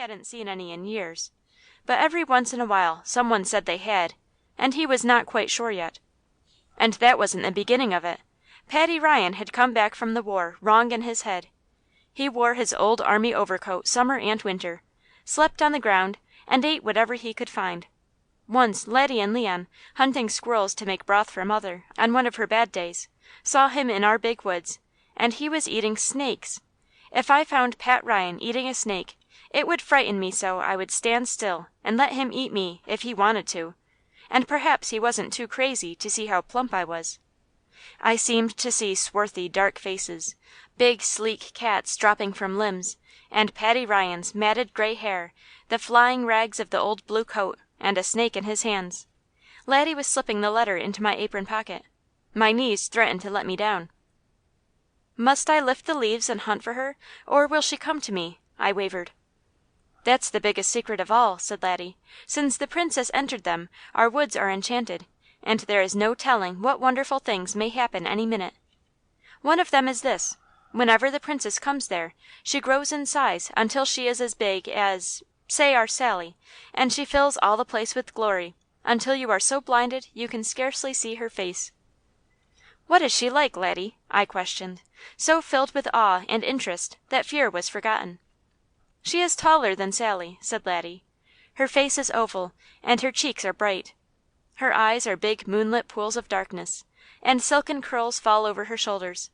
hadn't seen any in years, but every once in a while some one said they had, and he was not quite sure yet. And that wasn't the beginning of it. Paddy Ryan had come back from the war wrong in his head. He wore his old army overcoat summer and winter, slept on the ground, and ate whatever he could find. Once Laddie and Leon, hunting squirrels to make broth for mother on one of her bad days, saw him in our big woods, and he was eating snakes. If I found Pat Ryan eating a snake, it would frighten me so I would stand still and let him eat me if he wanted to, and perhaps he wasn't too crazy to see how plump I was. I seemed to see swarthy, dark faces, big, sleek cats dropping from limbs, and Paddy Ryan's matted gray hair, the flying rags of the old blue coat, and a snake in his hands. Laddie was slipping the letter into my apron pocket. My knees threatened to let me down. "Must I lift the leaves and hunt for her, or will she come to me?" I wavered. "That's the biggest secret of all," said Laddie. "Since the Princess entered them, our woods are enchanted, and there is no telling what wonderful things may happen any minute. One of them is this: whenever the Princess comes there, she grows in size until she is as big as, say, our Sally, and she fills all the place with glory, until you are so blinded you can scarcely see her face." "What is she like, Laddie?" I questioned, so filled with awe and interest that fear was forgotten. "She is taller than Sally," said Laddie. "Her face is oval, and her cheeks are bright. Her eyes are big moonlit pools of darkness, and silken curls fall over her shoulders.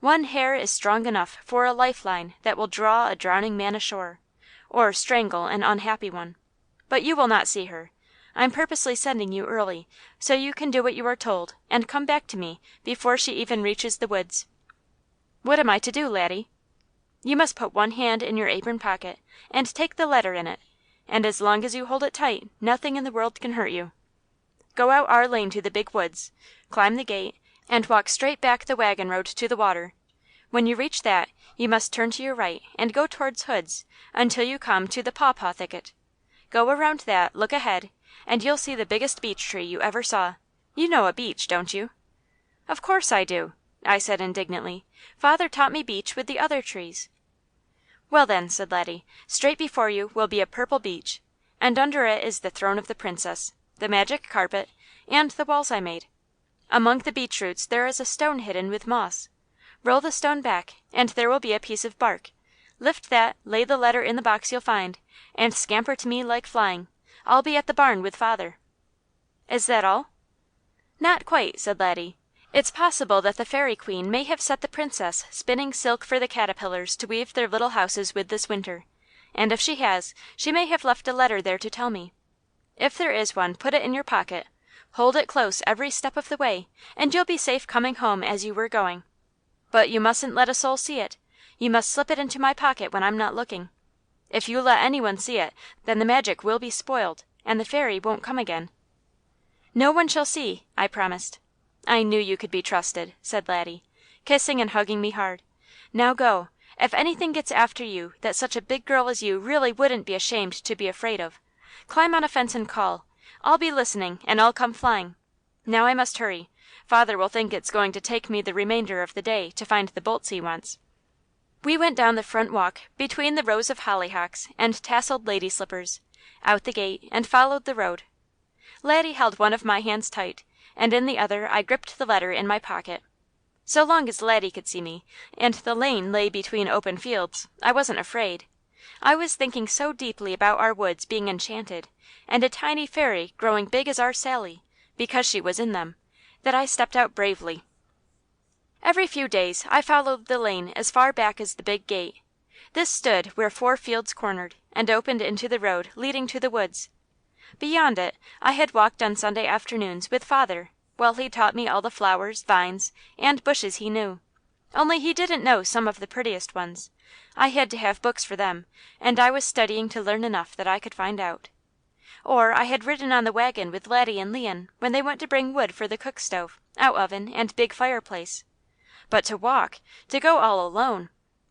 One hair is strong enough for a lifeline that will draw a drowning man ashore, or strangle an unhappy one. But you will not see her. I'm purposely sending you early, so you can do what you are told, and come back to me before she even reaches the woods." "What am I to do, Laddie?" "You must put one hand in your apron pocket, and take the letter in it, and as long as you hold it tight, nothing in the world can hurt you. Go out our lane to the big woods, climb the gate, and walk straight back the wagon road to the water. When you reach that, you must turn to your right and go towards Hood's until you come to the pawpaw thicket. Go around that, look ahead, and you'll see the biggest beech tree you ever saw. You know a beech, don't you?" "Of course I do," I said indignantly. "Father taught me beech with the other trees." "Well then," said Laddie, "straight before you will be a purple beech, and under it is the throne of the Princess, the magic carpet, and the walls I made. Among the beech roots there is a stone hidden with moss. Roll the stone back, and there will be a piece of bark. Lift that, lay the letter in the box you'll find, and scamper to me like flying. I'll be at the barn with father." "Is that all?" "Not quite," said Laddie. "It's possible that the Fairy Queen may have set the Princess spinning silk for the caterpillars to weave their little houses with this winter, and if she has, she may have left a letter there to tell me. If there is one, put it in your pocket. Hold it close every step of the way, and you'll be safe coming home as you were going. But you mustn't let a soul see it. You must slip it into my pocket when I'm not looking. If you let any one see it, then the magic will be spoiled, and the fairy won't come again." "No one shall see," I promised. "I knew you could be trusted," said Laddie, kissing and hugging me hard. "Now go. If anything gets after you that such a big girl as you really wouldn't be ashamed to be afraid of, climb on a fence and call. I'll be listening, and I'll come flying. Now I must hurry. Father will think it's going to take me the remainder of the day to find the bolts he wants." We went down the front walk, between the rows of hollyhocks and tasselled lady slippers, out the gate, and followed the road. Laddie held one of my hands tight, and in the other I gripped the letter in my pocket. So long as Laddie could see me, and the lane lay between open fields, I wasn't afraid. I was thinking so deeply about our woods being enchanted, and a tiny fairy growing big as our Sally, because she was in them, that I stepped out bravely. Every few days I followed the lane as far back as the big gate. This stood where 4 fields cornered, and opened into the road leading to the woods. Beyond it, I had walked on Sunday afternoons with father, while he taught me all the flowers, vines, and bushes he knew. Only he didn't know some of the prettiest ones. I had to have books for them, and I was studying to learn enough that I could find out. Or I had ridden on the wagon with Laddie and Leon when they went to bring wood for the cook stove, out-oven, and big fireplace. But to walk! To go all alone!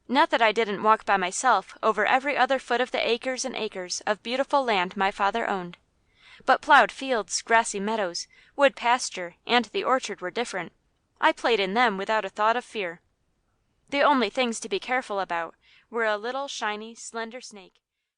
Not that I didn't walk by myself over every other foot of the acres and acres of beautiful land my father owned. But plowed fields, grassy meadows, wood pasture, and the orchard were different. I played in them without a thought of fear. The only things to be careful about were a little shiny, slender snake